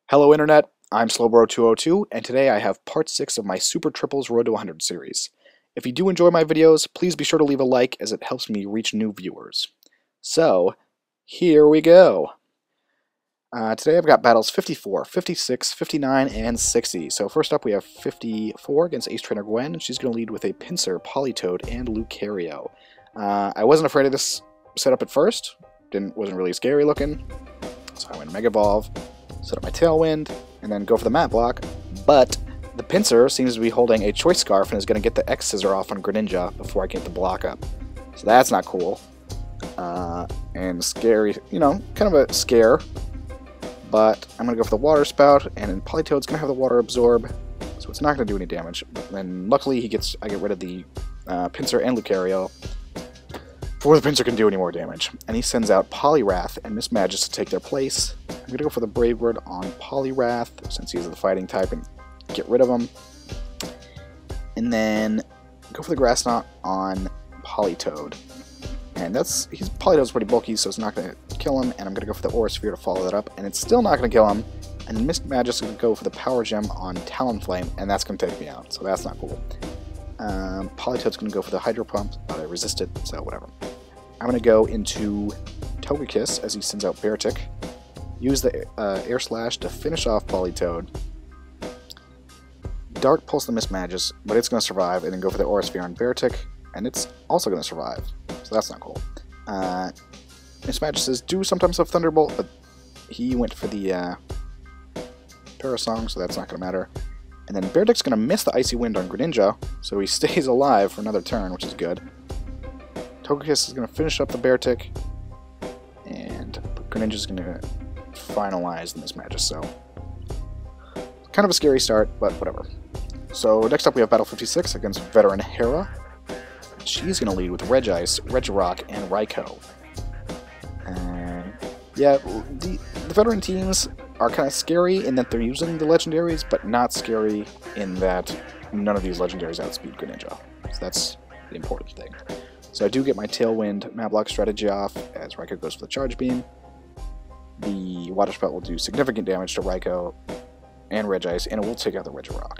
Hello Internet, I'm Slowbro202, and today I have part 6 of my Super Triples Road to 100 series. If you do enjoy my videos, please be sure to leave a like as it helps me reach new viewers. So, here we go. Today I've got battles 54, 56, 59, and 60. So first up we have 54 against Ace Trainer Gwen, and she's going to lead with a Pinsir, Politoed, and Lucario. I wasn't afraid of this setup at first, wasn't really scary looking, so I went Mega Evolve, set up my Tailwind, and then go for the Mat Block, but the Pinsir seems to be holding a Choice Scarf and is going to get the X Scissor off on Greninja before I get the block up. So that's not cool. And scary, kind of a scare. But I'm going to go for the Water Spout, and then Politoed's going to have the Water Absorb, so it's not going to do any damage. But then luckily I get rid of the Pinsir and Lucario before the Pinsir can do any more damage. And he sends out Poliwrath and Mismagius to take their place. I'm going to go for the Brave Bird on Poliwrath, since he's the fighting type, and get rid of him. And then go for the Grass Knot on Politoed. And Politoed's pretty bulky, so it's not going to kill him, and I'm going to go for the Aura Sphere to follow that up, and it's still not going to kill him. And Mismagius is going to go for the Power Gem on Talonflame, and that's going to take me out, so that's not cool. Politoed's going to go for the Hydro Pump, but I resist it, so whatever. I'm going to go into Togekiss as he sends out Beartic. Use the Air Slash to finish off Politoed. Dark Pulse the Mismagius, but it's going to survive, and then go for the Aura Sphere on Beartic, and it's also going to survive, so that's not cool. Mismagius do sometimes have Thunderbolt, but he went for the Parasong, so that's not going to matter. And then Beartic's going to miss the Icy Wind on Greninja, so he stays alive for another turn, which is good. Togekiss is going to finish up the Beartic, and Greninja's going to finalize the Mismagius, so kind of a scary start, but whatever. So next up we have Battle 56 against Veteran Hera. She's going to lead with Regice, Regirock, and Raikou. Yeah, the veteran teams are kind of scary in that they're using the legendaries, but not scary in that none of these legendaries outspeed Greninja. So that's the important thing. So I do get my Tailwind Mat Block strategy off as Raikou goes for the Charge Beam. The Water Spout will do significant damage to Raikou and Regice, and it will take out the Regirock.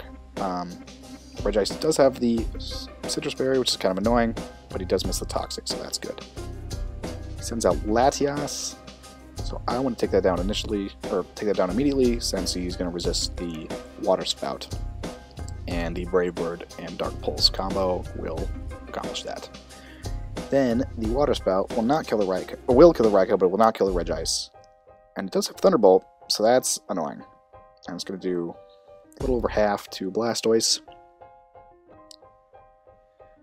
Regice does have the Citrus Berry, which is kind of annoying, but he does miss the Toxic, so that's good. He sends out Latias, so I want to take that down immediately, since he's going to resist the Water Spout, and the Brave Bird and Dark Pulse combo will accomplish that. Then the Water Spout will not kill the Raikou, or will kill the Raikou, but it will not kill the Regice. And it does have Thunderbolt, so that's annoying. I'm just going to do a little over half to Blastoise.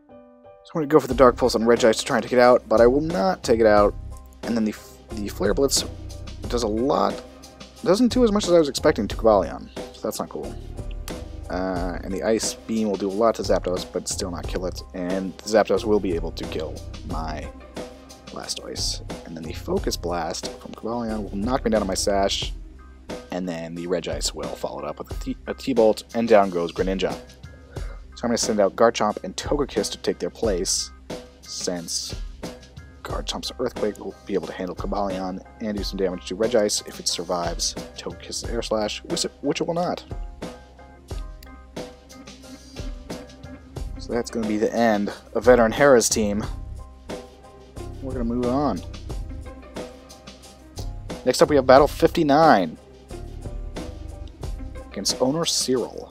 So I'm going to go for the Dark Pulse on Regice to try and take it out, but I will not take it out. And then the Flare Blitz does a lot, doesn't do as much as I was expecting to Cobalion, so that's not cool. And the Ice Beam will do a lot to Zapdos, but still not kill it, and Zapdos will be able to kill my Blastoise. And then the Focus Blast from Cobalion will knock me down on my Sash, and then the Regice will follow it up with a T-Bolt, and down goes Greninja. So I'm going to send out Garchomp and Togekiss to take their place, since Garchomp's Earthquake will be able to handle Cobalion and do some damage to Regice if it survives Togekiss' Air Slash, which it will not. So that's going to be the end of Veteran Hera's team. We're going to move on. Next up we have Battle 59 against Owner Cyril.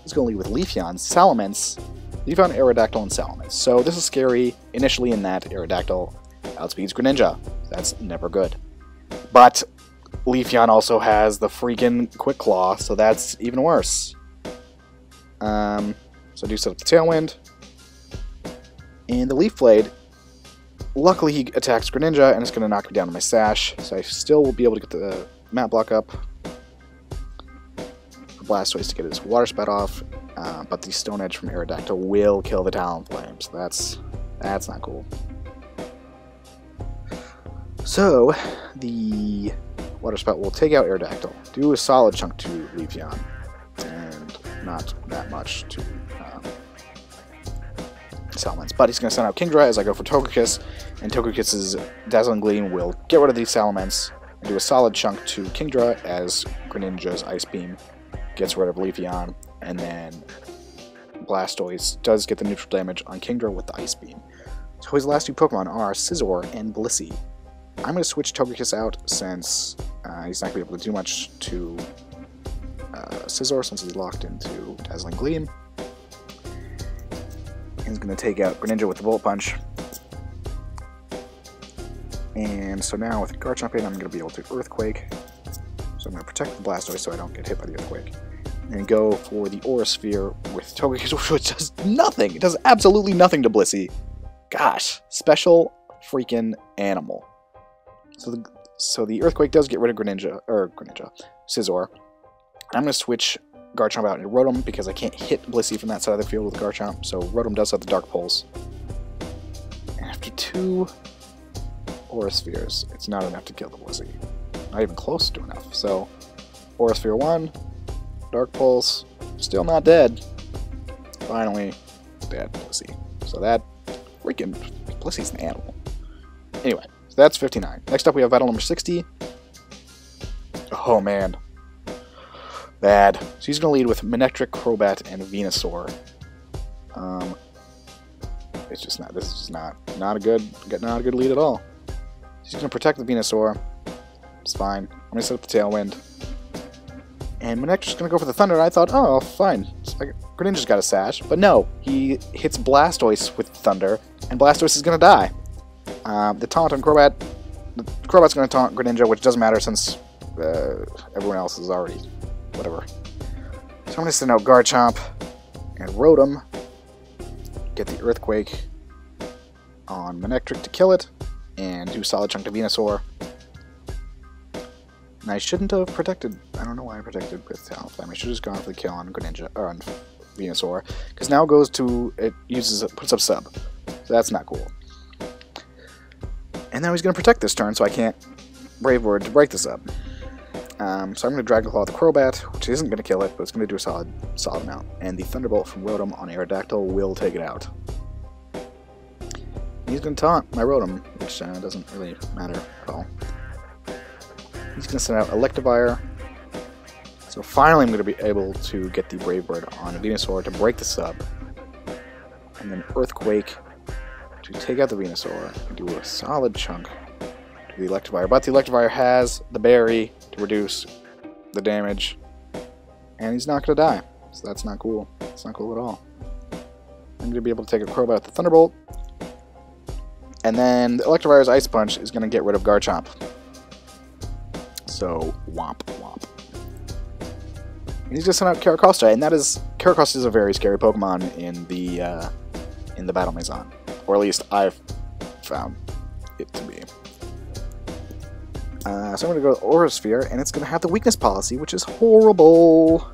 He's going to lead with Leafeon, Salamence, Leafeon, Aerodactyl, and Salamence. So this is scary initially in that Aerodactyl outspeeds Greninja. That's never good. But Leafeon also has the freaking Quick Claw, so that's even worse. So I do set up the Tailwind. And the Leaf Blade, luckily he attacks Greninja, and it's going to knock me down to my Sash, so I still will be able to get the Mat Block up. Blastoise to get his Water Spout off, but the Stone Edge from Aerodactyl will kill the Talonflame, so that's not cool. So, the Water Spout will take out Aerodactyl, do a solid chunk to Leafeon, and not that much to Salamence. But he's going to send out Kingdra as I go for Togekiss, and Togekiss's Dazzling Gleam will get rid of the Salamence, and do a solid chunk to Kingdra as Greninja's Ice Beam gets rid of Leafeon, and then Blastoise does get the neutral damage on Kingdra with the Ice Beam. So his last two Pokemon are Scizor and Blissey. I'm going to switch Togekiss out since he's not going to be able to do much to Scizor since he's locked into Dazzling Gleam. He's going to take out Greninja with the Bullet Punch. And so now with Garchomp in, I'm going to be able to Earthquake. So I'm going to protect the Blastoise so I don't get hit by the Earthquake. And go for the Aura Sphere with Togekiss, which does nothing. It does absolutely nothing to Blissey. Gosh, special freaking animal. So the Earthquake does get rid of Scizor. I'm going to switch Garchomp out into Rotom because I can't hit Blissey from that side of the field with Garchomp. So Rotom does have the Dark Pulse. And after 2 Aura Spheres, it's not enough to kill the Blissey. Not even close to enough. So Aura Sphere 1, Dark Pulse, still not dead. Finally, dead Blissey. So that freaking Blissey's an animal. Anyway, so that's 59. Next up we have battle number 60. Oh man. Bad. So he's going to lead with Manectric, Crobat, and Venusaur. It's just not. This is not a good lead at all. He's going to protect the Venusaur. It's fine. I'm going to set up the Tailwind. And Manectric's going to go for the Thunder, and I thought, oh, fine. Greninja's got a Sash. But no, he hits Blastoise with Thunder, and Blastoise is going to die. The taunt on Crobat, Crobat's going to taunt Greninja, which doesn't matter since everyone else is already whatever. So I'm going to send out Garchomp and Rotom, get the Earthquake on Manectric to kill it, and do solid chunk to Venusaur. And I shouldn't have protected. I don't know why I protected with Talonflame. I should have just gone for the kill on Greninja or on Venusaur, because now it puts up sub. So that's not cool. And now he's going to protect this turn, so I can't Brave Word to break this up. So I'm going to Dragon Claw the Crobat, which isn't going to kill it, but it's going to do a solid amount. And the Thunderbolt from Rotom on Aerodactyl will take it out. He's going to taunt my Rotom, which doesn't really matter at all. He's going to send out Electivire. So finally I'm going to be able to get the Brave Bird on Venusaur to break the sub. And then Earthquake to take out the Venusaur and do a solid chunk to the Electivire. But the Electivire has the berry to reduce the damage. And he's not going to die. So that's not cool. It's not cool at all. I'm going to be able to take a Crobat with the Thunderbolt. And then the Electivire's Ice Punch is going to get rid of Garchomp. So, womp, womp. And he's just sent out Caracosta, and Caracosta is a very scary Pokemon in the Battle Maison. Or at least I've found it to be. So I'm going to go to Aura Sphere, and it's going to have the Weakness Policy, which is horrible.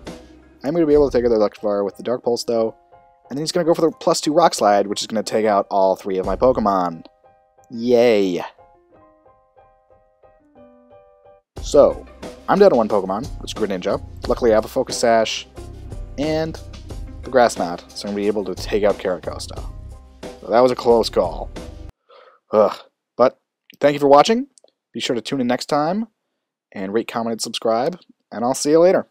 I'm going to be able to take out the Electivire with the Dark Pulse, though. And then he's going to go for the +2 Rock Slide, which is going to take out all 3 of my Pokemon. Yay. So, I'm down to 1 Pokemon, which is Greninja. Luckily I have a Focus Sash and the Grass Knot, so I'm going to be able to take out Caracosta. So that was a close call. Ugh. But, thank you for watching. Be sure to tune in next time, and rate, comment, and subscribe, and I'll see you later.